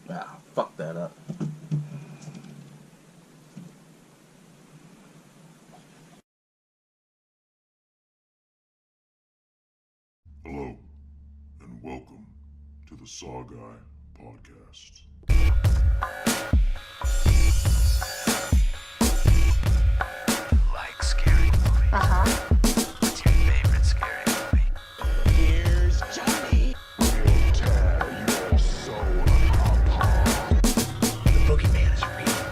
Ah, fuck that up. Hello, and welcome to the SaWGuy podcast. Like scary movies? What's your favorite scary movie? Here's Johnny. We'll tear your soul apart. The boogeyman is real,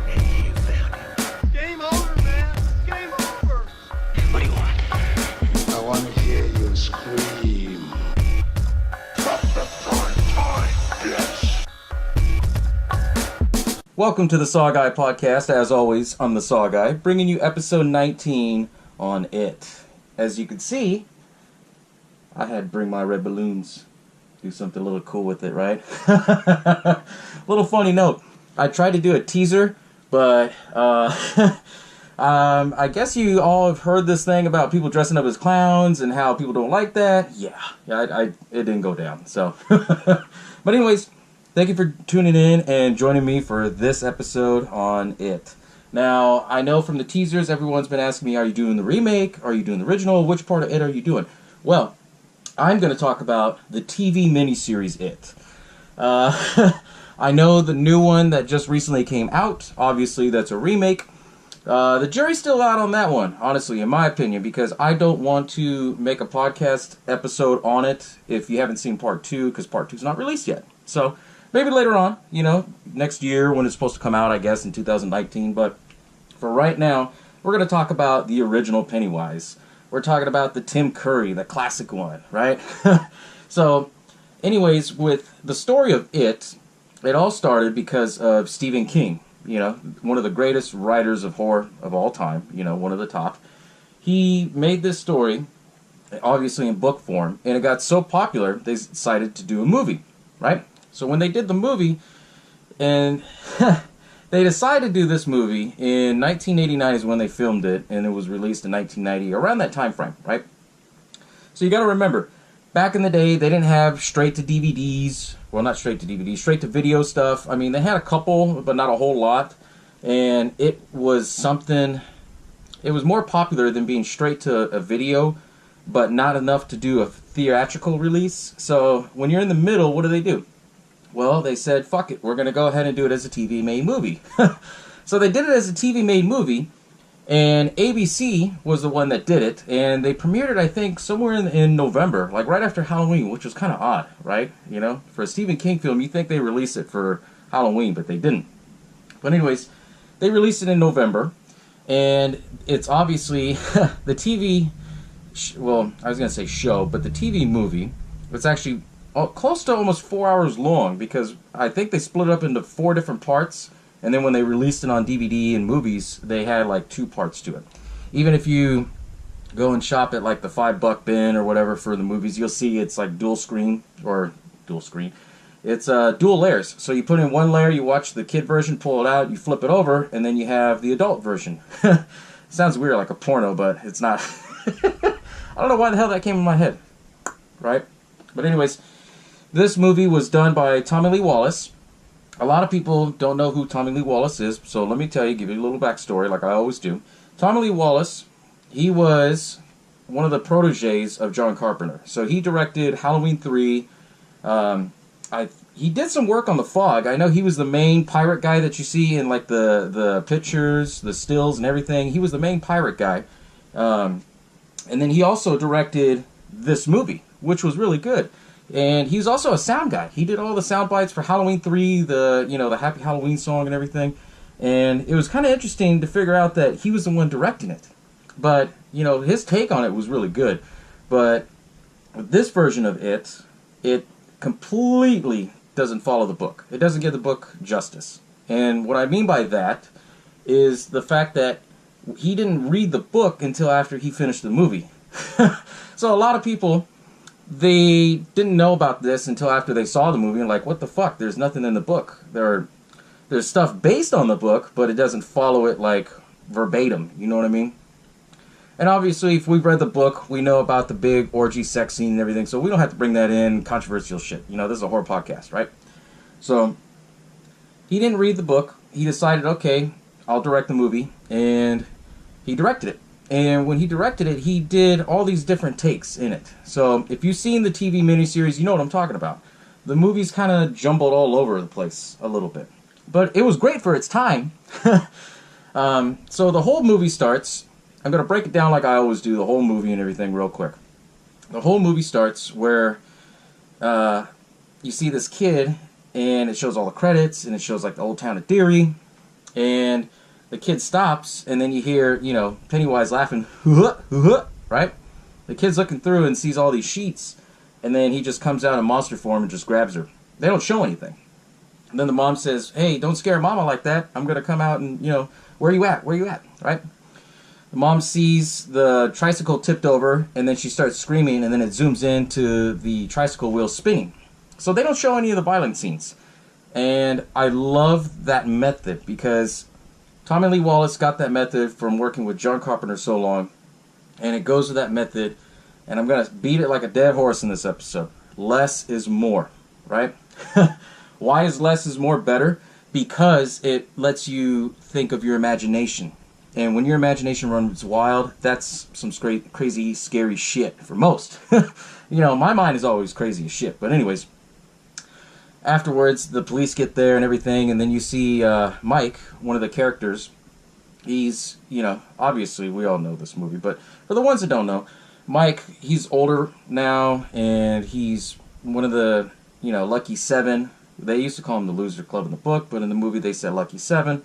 and you found him. Game over, man. Game over. What do you want? I want to hear you scream. From the front time, bitch. Welcome to the SaWGuy podcast. As always, I'm the SaWGuy, bringing you episode 19 on It. As you can see, I had to bring my red balloons. Do something a little cool with it, right? Little funny note. I tried to do a teaser, but I guess you all have heard this thing about people dressing up as clowns and how people don't like that. Yeah, it didn't go down. So, but anyways, thank you for tuning in and joining me for this episode on It. Now, I know from the teasers, everyone's been asking me, are you doing the remake? Are you doing the original? Which part of It are you doing? Well, I'm going to talk about the TV miniseries It. I know the new one that just recently came out. Obviously, that's a remake. The jury's still out on that one, honestly, in my opinion, because I don't want to make a podcast episode on it if you haven't seen part 2, because part 2 is not released yet. So, maybe later on, next year when it's supposed to come out, I guess, in 2019. But for right now, we're going to talk about the original Pennywise. We're talking about the Tim Curry, the classic one, right? So, anyways, with the story of It all started because of Stephen King. One of the greatest writers of horror of all time, one of the top. He made this story, obviously in book form, and it got so popular, they decided to do a movie, right? So when they did the movie, and they decided to do this movie in 1989 is when they filmed it, and it was released in 1990, around that time frame, right? So you got to remember, back in the day, they didn't have straight to DVDs. Well, not straight to DVDs, straight to video stuff. I mean, they had a couple, but not a whole lot. And it was something, it was more popular than being straight to a video, but not enough to do a theatrical release. So when you're in the middle, what do? Well, they said, fuck it, we're going to go ahead and do it as a TV-made movie. So they did it as a TV-made movie. And ABC was the one that did it, and they premiered it, I think, somewhere in November, like right after Halloween, which was kind of odd, right? For a Stephen King film, you think they release it for Halloween, but they didn't. But anyways, they released it in November, and it's obviously the TV, well, I was going to say show, but the TV movie, it's actually close to almost 4 hours long, because I think they split it up into 4 different parts. And then when they released it on DVD and movies, they had like 2 parts to it. Even if you go and shop at like the $5 bin or whatever for the movies, you'll see it's like dual screen. It's dual layers. So you put in one layer, you watch the kid version, pull it out, you flip it over, and then you have the adult version. Sounds weird, like a porno, but it's not. I don't know why the hell that came in my head, right? But anyways, this movie was done by Tommy Lee Wallace. A lot of people don't know who Tommy Lee Wallace is, so let me tell you, give you a little backstory like I always do. Tommy Lee Wallace, he was one of the proteges of John Carpenter. So he directed Halloween 3. He did some work on The Fog. I know he was the main pirate guy that you see in like the pictures, the stills and everything. He was the main pirate guy. And then he also directed this movie, which was really good. And he's also a sound guy. He did all the sound bites for Halloween 3, the Happy Halloween song and everything. And it was kind of interesting to figure out that he was the one directing it. But, his take on it was really good. But with this version of it completely doesn't follow the book. It doesn't give the book justice. And what I mean by that is the fact that he didn't read the book until after he finished the movie. So a lot of people, they didn't know about this until after they saw the movie and like, what the fuck? There's nothing in the book. There's stuff based on the book, but it doesn't follow it like verbatim. You know what I mean? And obviously, if we've read the book, we know about the big orgy sex scene and everything, so we don't have to bring that in, controversial shit. This is a horror podcast, right? So, he didn't read the book. He decided, okay, I'll direct the movie, and he directed it. And when he directed it, he did all these different takes in it. So if you've seen the TV miniseries, you know what I'm talking about. The movie's kind of jumbled all over the place a little bit. But it was great for its time. So the whole movie starts. I'm going to break it down like I always do, the whole movie and everything real quick. The whole movie starts where you see this kid, and it shows all the credits, and it shows like the old town of Derry, and the kid stops, and then you hear, you know, Pennywise laughing, right? The kid's looking through and sees all these sheets, and then he just comes out in monster form and just grabs her. They don't show anything. And then the mom says, hey, don't scare mama like that. I'm going to come out and, you know, where you at? Where you at? Right? The mom sees the tricycle tipped over, and then she starts screaming, and then it zooms into the tricycle wheel spinning. So they don't show any of the violent scenes. And I love that method because Tommy Lee Wallace got that method from working with John Carpenter so long, and it goes with that method, and I'm going to beat it like a dead horse in this episode. Less is more, right? Why is less is more better? Because it lets you think of your imagination. And when your imagination runs wild, that's some crazy, scary shit for most. You know, my mind is always crazy as shit. But anyways, afterwards, the police get there and everything, and then you see Mike, one of the characters. He's, you know, obviously we all know this movie, but for the ones that don't know, Mike, he's older now, and he's one of the, you know, Lucky Seven. They used to call him the Loser Club in the book, but in the movie they said Lucky Seven.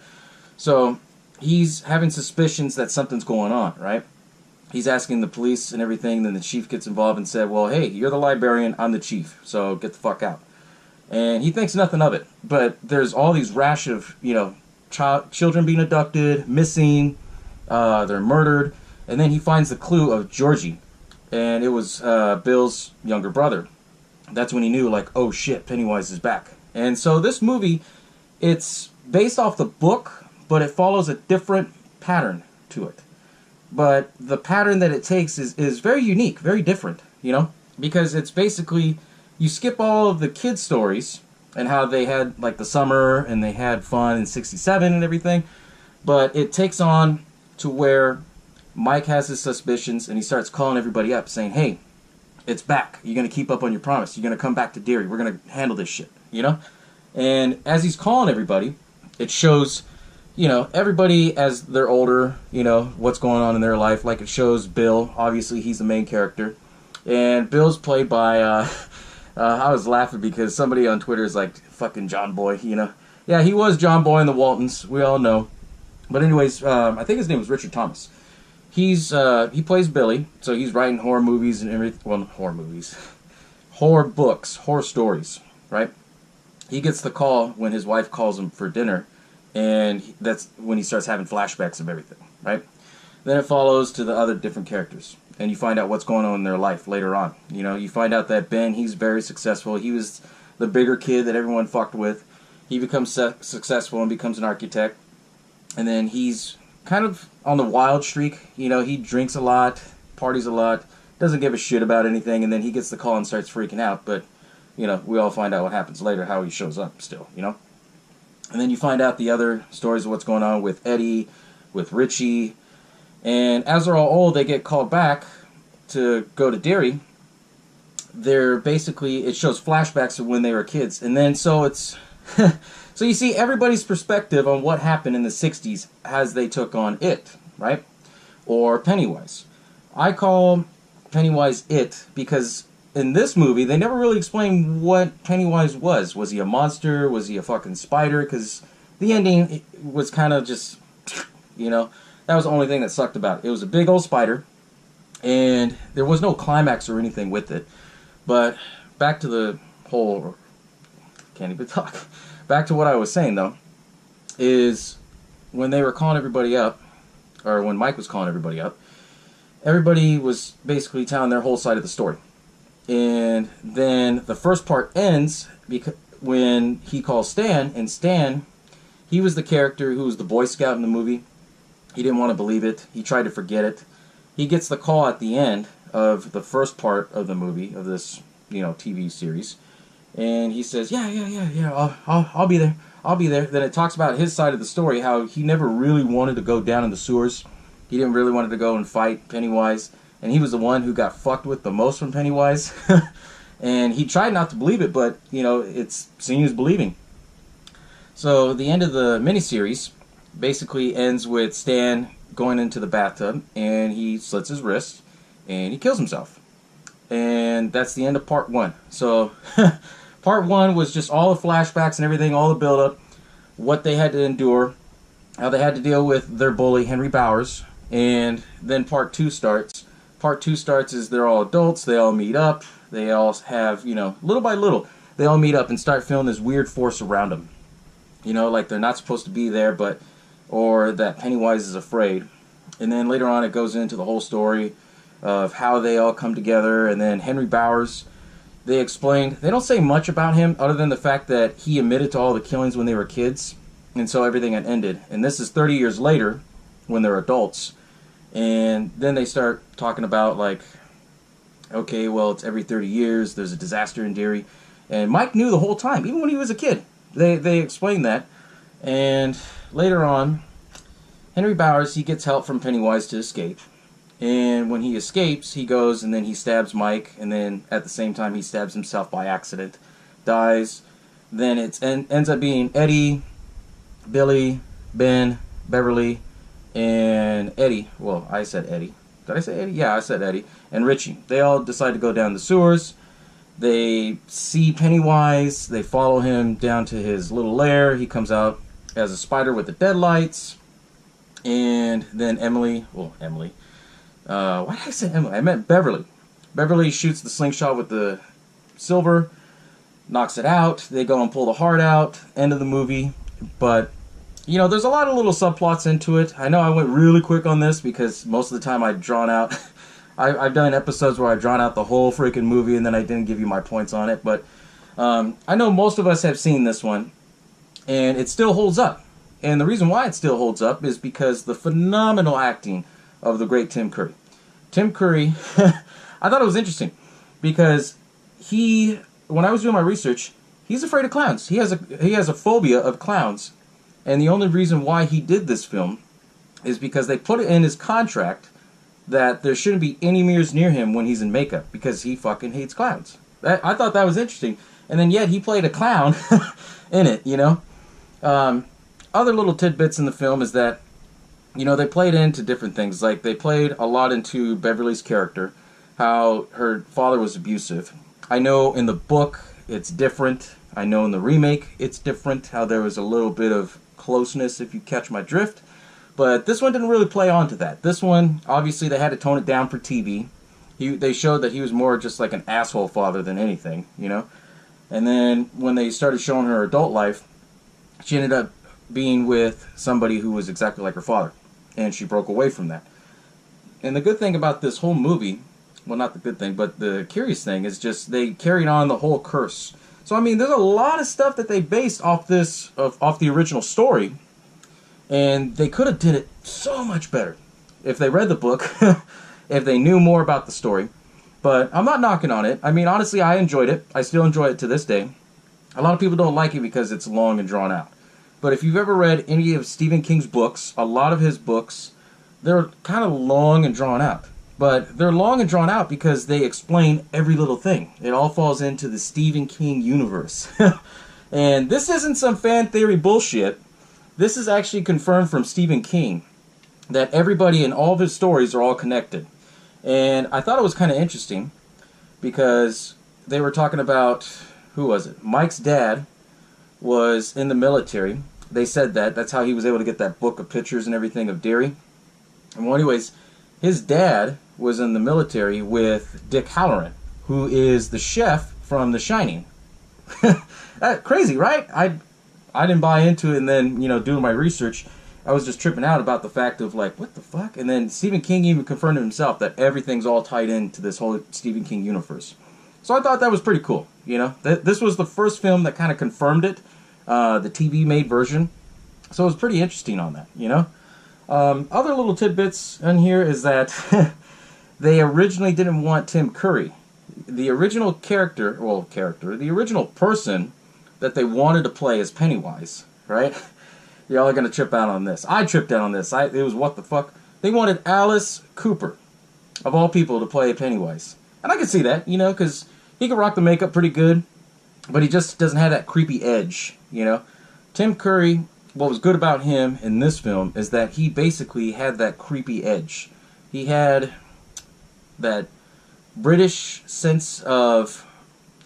So he's having suspicions that something's going on, right? He's asking the police and everything, then the chief gets involved and said, well, hey, you're the librarian, I'm the chief, so get the fuck out. And he thinks nothing of it, but there's all these rash of, you know, children being abducted, missing, they're murdered, and then he finds the clue of Georgie, and it was Bill's younger brother. That's when he knew, like, oh shit, Pennywise is back. And so this movie, it's based off the book, but it follows a different pattern to it. But the pattern that it takes is very unique, very different, you know? Because it's basically, you skip all of the kids' stories and how they had, like, the summer and they had fun in 67 and everything. But it takes on to where Mike has his suspicions and he starts calling everybody up saying, hey, it's back. You're going to keep up on your promise. You're going to come back to Derry. We're going to handle this shit, you know? And as he's calling everybody, it shows, you know, everybody as they're older, you know, what's going on in their life. Like it shows Bill. Obviously, he's the main character. And Bill's played by, I was laughing because somebody on Twitter is like, fucking John Boy, you know? Yeah, he was John Boy in the Waltons. We all know. But anyways, I think his name was Richard Thomas. He plays Billy, so he's writing horror movies and everything. Well, not horror movies. Horror books, horror stories, right? He gets the call when his wife calls him for dinner, and that's when he starts having flashbacks of everything, right? Then it follows to the other different characters, and you find out what's going on in their life later on. You know, you find out that Ben, he's very successful. He was the bigger kid that everyone fucked with. He becomes successful and becomes an architect, and then he's kind of on the wild streak. You know, he drinks a lot, parties a lot, doesn't give a shit about anything, and then he gets the call and starts freaking out. But, you know, we all find out what happens later, how he shows up still, you know? And then you find out the other stories of what's going on with Eddie, with Richie, and as they're all old, they get called back to go to Derry. They're basically, it shows flashbacks of when they were kids, and then so it's... So you see everybody's perspective on what happened in the 60s as they took on it, right? Or Pennywise. I call Pennywise it because in this movie, they never really explain what Pennywise was. Was he a monster? Was he a fucking spider? Because the ending was kind of just, you know, that was the only thing that sucked about it. It was a big old spider, and there was no climax or anything with it. But back to the whole... Can't even talk. Back to what I was saying, though, is when they were calling everybody up, or when Mike was calling everybody up, everybody was basically telling their whole side of the story. And then the first part ends when he calls Stan, and Stan, he was the character who was the Boy Scout in the movie. He didn't want to believe it. He tried to forget it. He gets the call at the end of the first part of the movie, of this, you know, TV series. And he says, yeah, I'll be there. I'll be there. Then it talks about his side of the story, how he never really wanted to go down in the sewers. He didn't really want to go and fight Pennywise. And he was the one who got fucked with the most from Pennywise. And he tried not to believe it, but, it's seeing is believing. So the end of the miniseries basically ends with Stan going into the bathtub, and he slits his wrist, and he kills himself. And that's the end of part 1. So part 1 was just all the flashbacks and everything, all the build-up, what they had to endure, how they had to deal with their bully, Henry Bowers. And then part 2 starts. Part 2 starts as they're all adults, they all meet up, they all have, little by little, they all meet up and start feeling this weird force around them. Like they're not supposed to be there, or that Pennywise is afraid. And then later on it goes into the whole story of how they all come together. And then Henry Bowers, they don't say much about him other than the fact that he admitted to all the killings when they were kids. And so everything had ended. And this is 30 years later when they're adults. And then they start talking about okay, well, it's every 30 years, there's a disaster in Derry. And Mike knew the whole time, even when he was a kid. They explained that. And later on, Henry Bowers, he gets help from Pennywise to escape. And when he escapes, he goes and then he stabs Mike. And then at the same time, he stabs himself by accident. Dies. Then it ends up being Eddie, Billy, Ben, Beverly, and Eddie. Well, I said Eddie. Did I say Eddie? Yeah, I said Eddie. And Richie. They all decide to go down the sewers. They see Pennywise. They follow him down to his little lair. He comes out as a spider with the deadlights. And then Emily. Why did I say Emily? I meant Beverly. Beverly shoots the slingshot with the silver. Knocks it out. They go and pull the heart out. End of the movie. But there's a lot of little subplots into it. I know I went really quick on this because most of the time I've drawn out. I've done episodes where I've drawn out the whole freaking movie and then I didn't give you my points on it. But I know most of us have seen this one. And it still holds up. And the reason why it still holds up is because the phenomenal acting of the great Tim Curry. Tim Curry, I thought it was interesting because when I was doing my research, he's afraid of clowns. He has a phobia of clowns. And the only reason why he did this film is because they put it in his contract that there shouldn't be any mirrors near him when he's in makeup because he fucking hates clowns. I thought that was interesting. And then yet he played a clown in it, Other little tidbits in the film is that, they played into different things. Like they played a lot into Beverly's character, how her father was abusive. I know in the book it's different. I know in the remake it's different, how there was a little bit of closeness, if you catch my drift. But this one didn't really play onto that. This one, obviously, they had to tone it down for TV. They showed that he was more just like an asshole father than anything, And then when they started showing her adult life, she ended up being with somebody who was exactly like her father. And she broke away from that. And the good thing about this whole movie, well, not the good thing, but the curious thing is just they carried on the whole curse. So, there's a lot of stuff that they based off the original story. And they could have did it so much better if they read the book, if they knew more about the story. But I'm not knocking on it. Honestly, I enjoyed it. I still enjoy it to this day. A lot of people don't like it because it's long and drawn out. But if you've ever read any of Stephen King's books, a lot of his books, they're kind of long and drawn out. But they're long and drawn out because they explain every little thing. It all falls into the Stephen King universe. And this isn't some fan theory bullshit. This is actually confirmed from Stephen King, that everybody in all of his stories are all connected. And I thought it was kind of interesting because they were talking about, who was it? Mike's dad was in the military. They said that's how he was able to get that book of pictures and everything of Derry. And well, anyways, his dad was in the military with Dick Halloran, who is the chef from The Shining. Crazy, right? I didn't buy into it, and then, doing my research, I was just tripping out about the fact of, what the fuck? And then Stephen King even confirmed himself that everything's all tied into this whole Stephen King universe. So I thought that was pretty cool, This was the first film that kind of confirmed it, the TV-made version. So it was pretty interesting on that, Other little tidbits in here is that they originally didn't want Tim Curry. the original the original person that they wanted to play as Pennywise, right? Y'all are gonna trip out on this. I tripped out on this. It was what the fuck. They wanted Alice Cooper, of all people, to play Pennywise, and I could see that, you know, because he could rock the makeup pretty good, but he just doesn't have that creepy edge, you know. Tim Curry, what was good about him in this film is that he basically had that creepy edge. He had that British sense of,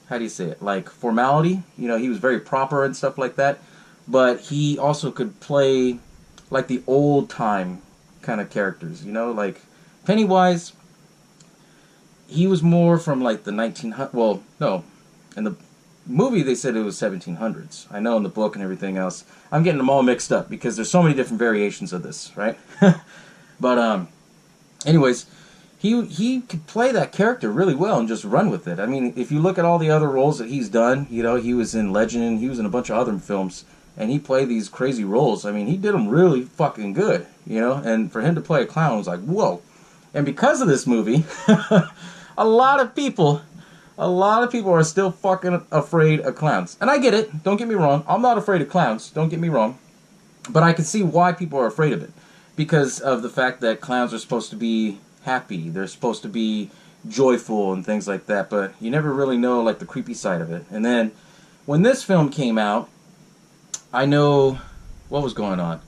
how do you say it, like formality. You know, he was very proper and stuff like that, but he also could play like the old time kind of characters, you know, like Pennywise. He was more from like the 1900s, well, no, in the movie they said it was 1700s. I know in the book and everything else. I'm getting them all mixed up because there's so many different variations of this, right? But anyways, he could play that character really well and just run with it. I mean, if you look at all the other roles that he's done, you know, he was in Legend, he was in a bunch of other films, and he played these crazy roles. I mean, he did them really fucking good, you know, and for him to play a clown was like, whoa. And because of this movie, a lot of people are still fucking afraid of clowns. And I get it, don't get me wrong, I'm not afraid of clowns, don't get me wrong, but I can see why people are afraid of it. Because of the fact that clowns are supposed to be happy, they're supposed to be joyful and things like that, but you never really know like the creepy side of it. And then when this film came out, I know what was going on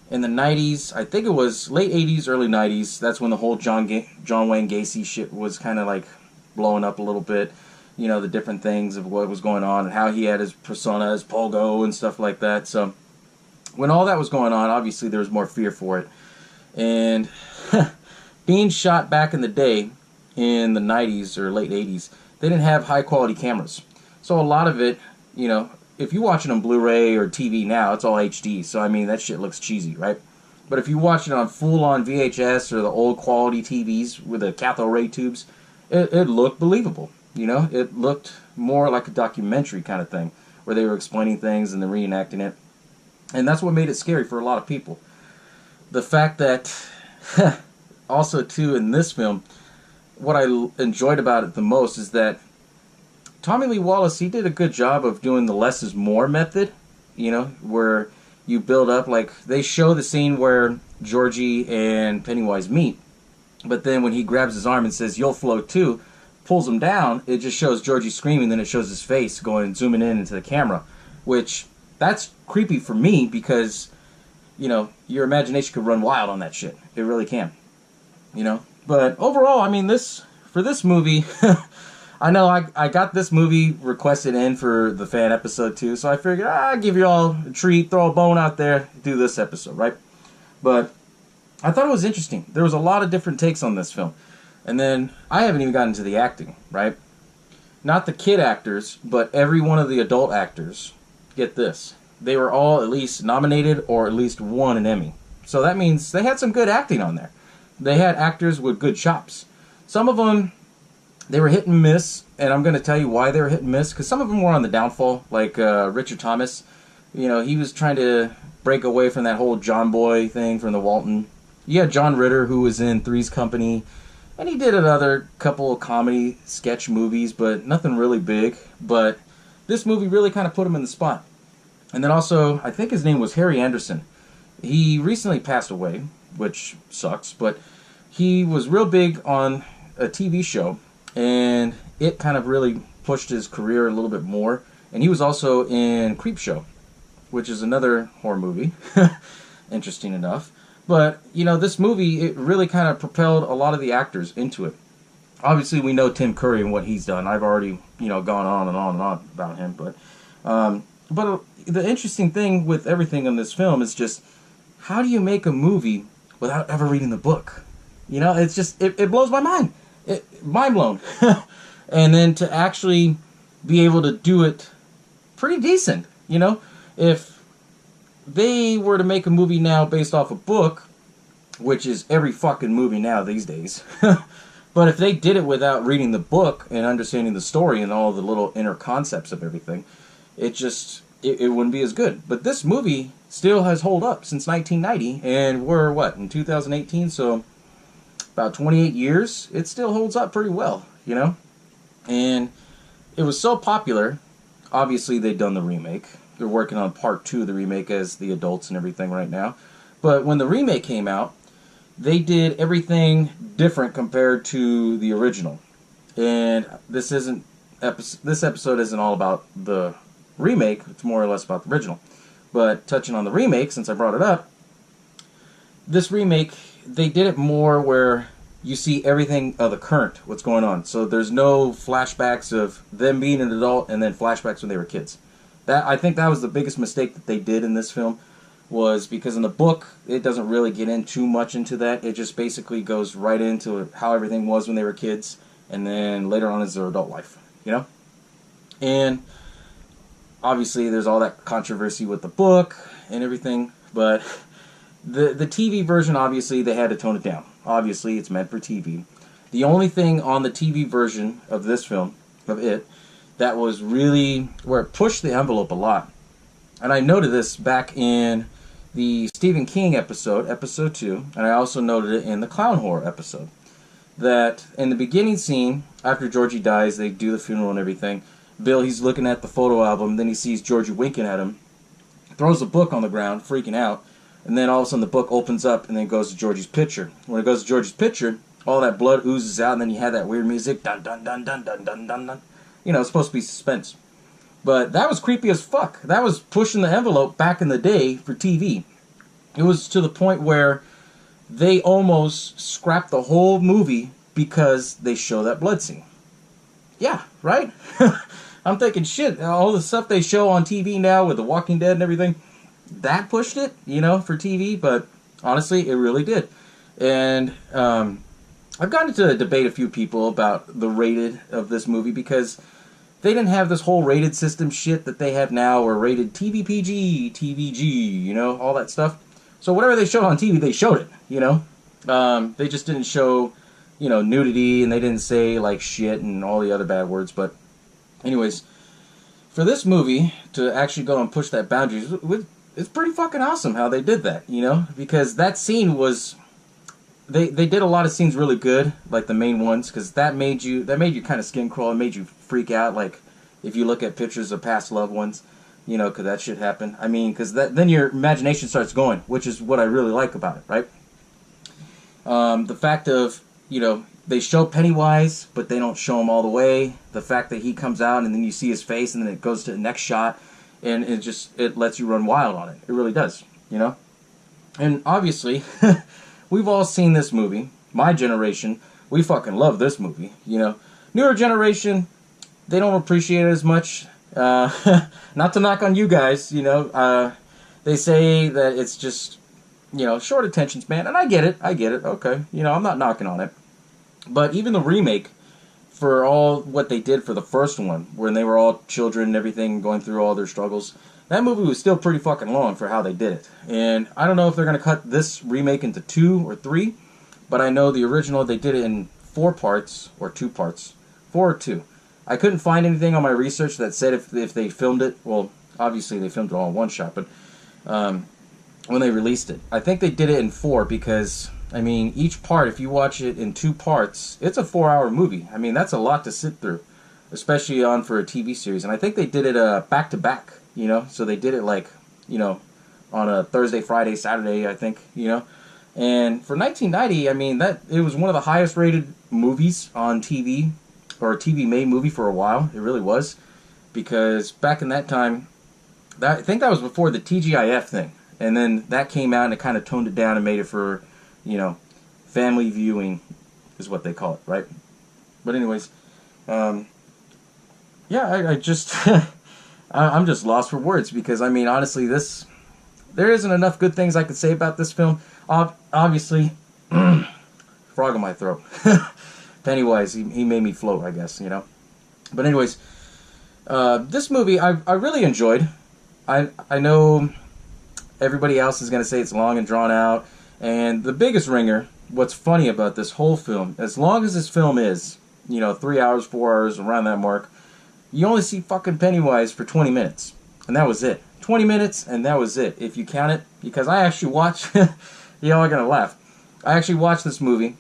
in the 90s. I think it was late 80s, early 90s. That's when the whole John Wayne Gacy shit was kind of like blowing up a little bit. You know, the different things of what was going on and how he had his persona as Pogo and stuff like that. So when all that was going on, obviously there was more fear for it. And being shot back in the day in the 90s or late 80s, they didn't have high quality cameras. So a lot of it, you know, if you watch it on Blu-ray or TV now, it's all HD. So I mean, that shit looks cheesy, right? But if you watch it on full-on VHS or the old quality TVs with the cathode ray tubes, it looked believable. You know, it looked more like a documentary kind of thing where they were explaining things and then reenacting it. And that's what made it scary for a lot of people. The fact that, also too, in this film, what I enjoyed about it the most is that Tommy Lee Wallace, he did a good job of doing the less is more method, you know, where you build up, like, they show the scene where Georgie and Pennywise meet, but then when he grabs his arm and says, "You'll float too," pulls him down, it just shows Georgie screaming, then it shows his face going, zooming in into the camera, which, that's creepy for me because, you know, your imagination could run wild on that shit. It really can, you know. But overall, I mean, for this movie, I know I got this movie requested in for the fan episode too, so I figured I'd give you all a treat, throw a bone out there, do this episode, right? But I thought it was interesting. There was a lot of different takes on this film. And then I haven't even gotten into the acting, right? Not the kid actors, but every one of the adult actors, get this, they were all at least nominated or at least won an Emmy. So that means they had some good acting on there. They had actors with good chops. Some of them, they were hit and miss, and I'm going to tell you why they were hit and miss, because some of them were on the downfall, like Richard Thomas. You know, he was trying to break away from that whole John Boy thing from the Walton. You had John Ritter, who was in Three's Company, and he did another couple of comedy sketch movies, but nothing really big. But this movie really kind of put him in the spot. And then also, I think his name was Harry Anderson. He recently passed away, which sucks, but he was real big on a TV show, and it kind of really pushed his career a little bit more. And he was also in Creepshow, which is another horror movie, interesting enough. But, you know, this movie, it really kind of propelled a lot of the actors into it. Obviously, we know Tim Curry and what he's done. I've already, you know, gone on and on and on about him. But the interesting thing with everything in this film is just, how do you make a movie without ever reading the book? You know, it's just, it blows my mind. Mind blown. And then to actually be able to do it pretty decent, you know? If they were to make a movie now based off a book, which is every fucking movie now these days, but if they did it without reading the book and understanding the story and all the little inner concepts of everything, it wouldn't be as good. But this movie still has held up since 1990, and we're, what, in 2018, so about 28 years, it still holds up pretty well, you know? And it was so popular, obviously they'd done the remake. They're working on part 2 of the remake as the adults and everything right now. But when the remake came out, they did everything different compared to the original. And this episode isn't all about the remake, it's more or less about the original. But touching on the remake, since I brought it up, this remake, they did it more where you see everything of the current, what's going on. So there's no flashbacks of them being an adult and then flashbacks when they were kids. I think that was the biggest mistake that they did in this film, was because in the book, it doesn't really get in too much into that. It just basically goes right into how everything was when they were kids, and then later on is their adult life, you know? And obviously there's all that controversy with the book and everything, but the TV version, obviously, they had to tone it down. Obviously, it's meant for TV. The only thing on the TV version of this film, of it, that was really where it pushed the envelope a lot, and I noted this back in the Stephen King episode, episode 2, and I also noted it in the clown horror episode, that in the beginning scene, after Georgie dies, they do the funeral and everything, Bill, he's looking at the photo album, then he sees Georgie winking at him, throws the book on the ground, freaking out, and then all of a sudden the book opens up and then goes to Georgie's picture. When it goes to Georgie's picture, all that blood oozes out, and then you have that weird music, dun dun dun dun dun dun dun dun. You know, it's supposed to be suspense. But that was creepy as fuck. That was pushing the envelope back in the day for TV. It was to the point where they almost scrapped the whole movie because they show that blood scene. Yeah, right? I'm thinking, shit, all the stuff they show on TV now with The Walking Dead and everything, that pushed it, you know, for TV, but honestly, it really did. And I've gotten to debate a few people about the rated of this movie because they didn't have this whole rated system shit that they have now, or rated TVPG, TVG, you know, all that stuff. So whatever they showed on TV, they showed it, you know. They just didn't show, you know, nudity, and they didn't say, like, shit and all the other bad words. But anyways, for this movie to actually go and push that boundary, it's pretty fucking awesome how they did that, you know, because that scene was, they did a lot of scenes really good, like the main ones, because that made you kind of skin crawl, it made you freak out, like if you look at pictures of past loved ones, you know, because that shit happened. I mean, because then your imagination starts going, which is what I really like about it, right? The fact of, you know, they show Pennywise, but they don't show him all the way. The fact that he comes out and then you see his face and then it goes to the next shot, and it lets you run wild on it. It really does, you know? And obviously, we've all seen this movie. My generation, we fucking love this movie, you know? Newer generation, they don't appreciate it as much. Not to knock on you guys, you know? They say that it's just, you know, short attention span, and I get it, okay. You know, I'm not knocking on it. But even the remake, for all what they did for the first one, when they were all children and everything, going through all their struggles, that movie was still pretty fucking long for how they did it. And I don't know if they're going to cut this remake into 2 or 3, but I know the original, they did it in 4 parts, or 2 parts. 4 or 2. I couldn't find anything on my research that said if they filmed it, well, obviously they filmed it all in one shot, but when they released it. I think they did it in 4 because, I mean, each part, if you watch it in 2 parts, it's a 4-hour movie. I mean, that's a lot to sit through, especially for a TV series. And I think they did it back-to-back, you know? So they did it, like, you know, on a Thursday, Friday, Saturday, I think, you know? And for 1990, I mean, it was one of the highest-rated movies on TV, or a TV-made movie for a while. It really was. Because back in that time, I think that was before the TGIF thing. And then that came out and it kind of toned it down and made it for, you know, family viewing is what they call it, right? But anyways, yeah, I just, I'm just lost for words because, I mean, honestly, there isn't enough good things I could say about this film. Obviously, frog in my throat. Pennywise, he made me float, I guess, you know? But anyways, this movie I really enjoyed. I know everybody else is going to say it's long and drawn out. And the biggest ringer, what's funny about this whole film, as long as this film is, you know, 3 hours, 4 hours, around that mark, you only see fucking Pennywise for 20 minutes. And that was it. 20 minutes, and that was it, if you count it. Because I actually watched, y'all are going to laugh. I actually watched this movie,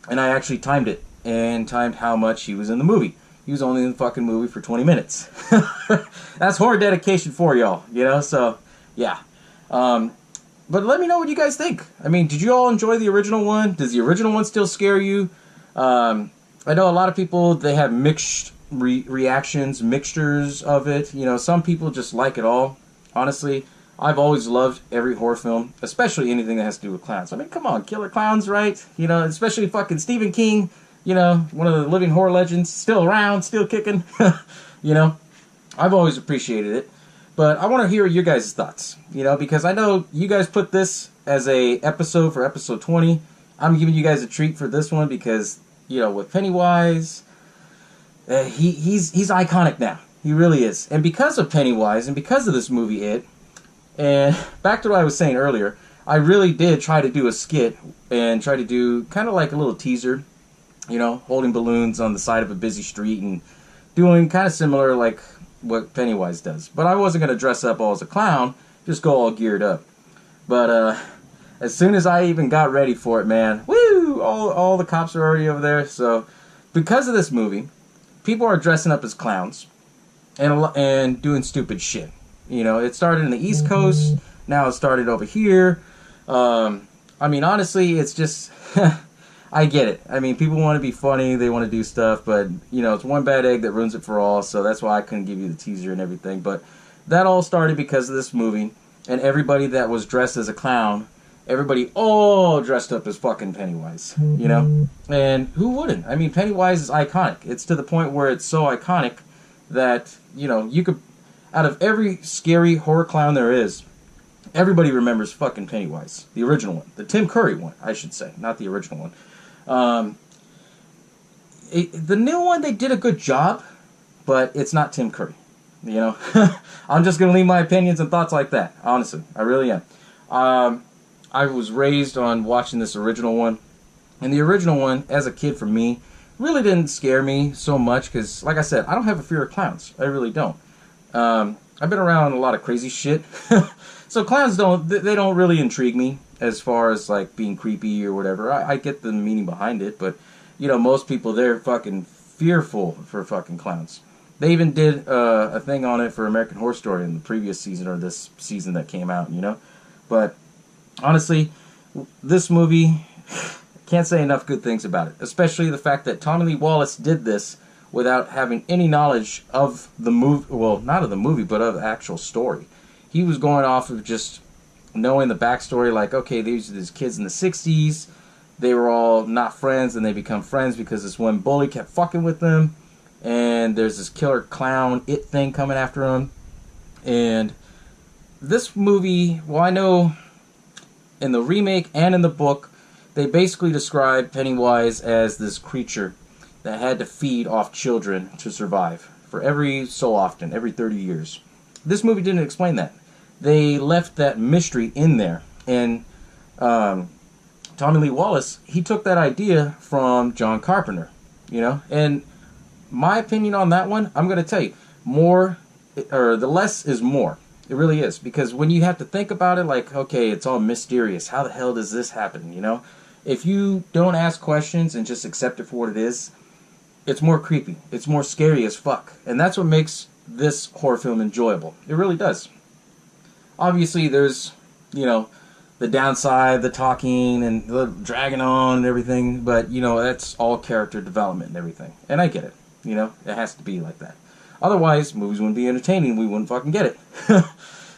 and I actually timed it, and timed how much he was in the movie. he was only in the fucking movie for 20 minutes. That's horror dedication for y'all, you know? So, yeah. But let me know what you guys think. I mean, did you all enjoy the original one? Does the original one still scare you? I know a lot of people, they have mixed reactions, mixtures of it. You know, some people just like it all. Honestly, I've always loved every horror film, especially anything that has to do with clowns. I mean, come on, killer clowns, right? You know, especially fucking Stephen King, you know, one of the living horror legends, still around, still kicking. You know, I've always appreciated it. But I want to hear your guys' thoughts, you know, because I know you guys put this as a episode for episode 20. I'm giving you guys a treat for this one because, you know, with Pennywise, he's iconic now. He really is. And because of Pennywise and because of this movie, and back to what I was saying earlier, I really did try to do a skit and try to do kind of like a little teaser, you know, holding balloons on the side of a busy street and doing kind of similar like what Pennywise does. But I wasn't going to dress up all as a clown, just go all geared up. But as soon as I even got ready for it, man, woo, all the cops are already over there. So because of this movie, people are dressing up as clowns and doing stupid shit. You know, it started in the East Coast, now it started over here. I mean, honestly, it's just... I get it. I mean, people want to be funny, they want to do stuff, but, you know, it's one bad egg that ruins it for all, so that's why I couldn't give you the teaser and everything. But that all started because of this movie, and everybody that was dressed as a clown, everybody all dressed up as fucking Pennywise, you know? And who wouldn't? I mean, Pennywise is iconic. It's to the point where it's so iconic that, you know, you could, out of every scary horror clown there is, everybody remembers fucking Pennywise. The original one. The Tim Curry one, I should say, not the original one. The new one, they did a good job, but it's not Tim Curry, you know. I'm just gonna leave my opinions and thoughts like that. Honestly, I really am. I was raised on watching this original one, and the original one, as a kid, for me, really didn't scare me so much because, like I said, I don't have a fear of clowns. I really don't. I've been around a lot of crazy shit, so clowns don't really intrigue me. As far as, like, being creepy or whatever. I get the meaning behind it, but, you know, most people, they're fucking fearful for fucking clowns. They even did a thing on it for American Horror Story in the previous season, or this season that came out, you know? But, honestly, this movie, can't say enough good things about it. Especially the fact that Tommy Lee Wallace did this without having any knowledge of the movie, well, not of the movie, but of the actual story. He was going off of just... knowing the backstory, like, okay, these are these kids in the 60s, they were all not friends, and they become friends because this one bully kept fucking with them, and there's this killer clown, it thing coming after him, and this movie, well, I know in the remake and in the book, they basically describe Pennywise as this creature that had to feed off children to survive, for every so often, every 30 years. This movie didn't explain that. They left that mystery in there. And Tommy Lee Wallace, he took that idea from John Carpenter, you know? And my opinion on that one, I'm going to tell you, the less is more. It really is. Because when you have to think about it, like, okay, it's all mysterious. How the hell does this happen, you know? If you don't ask questions and just accept it for what it is, it's more creepy. It's more scary as fuck. And that's what makes this horror film enjoyable. It really does. Obviously, there's, you know, the downside, the talking, and the dragging on and everything, but, you know, that's all character development and everything. And I get it, you know, it has to be like that. Otherwise, movies wouldn't be entertaining, we wouldn't fucking get it.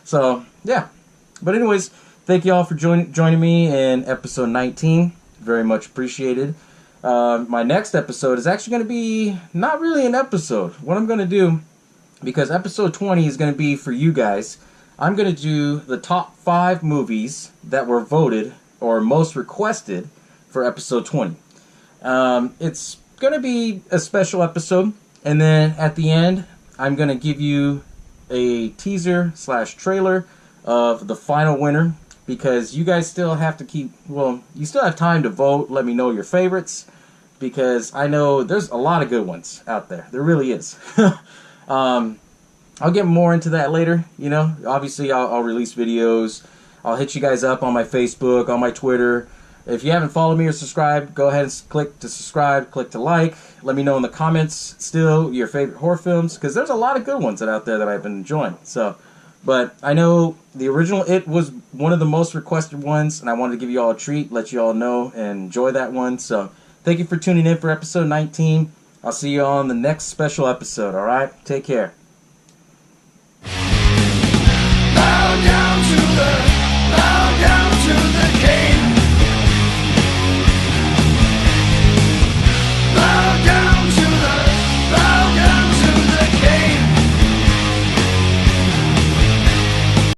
So, yeah. But anyways, thank you all for joining me in episode 19. Very much appreciated. My next episode is actually going to be not really an episode. What I'm going to do, because episode 20 is going to be for you guys, I'm going to do the top 5 movies that were voted or most requested for episode 20. It's going to be a special episode, and then at the end, I'm going to give you a teaser/trailer of the final winner, because you guys still have to you still have time to vote, let me know your favorites, because I know there's a lot of good ones out there. There really is. I'll get more into that later, you know. Obviously, I'll release videos. I'll hit you guys up on my Facebook, on my Twitter. If you haven't followed me or subscribed, go ahead and click to subscribe, click to like. Let me know in the comments still your favorite horror films, because there's a lot of good ones out there that I've been enjoying. So, but I know the original It was one of the most requested ones, and I wanted to give you all a treat, let you all know and enjoy that one. So, thank you for tuning in for episode 19. I'll see you all on the next special episode, alright? Take care.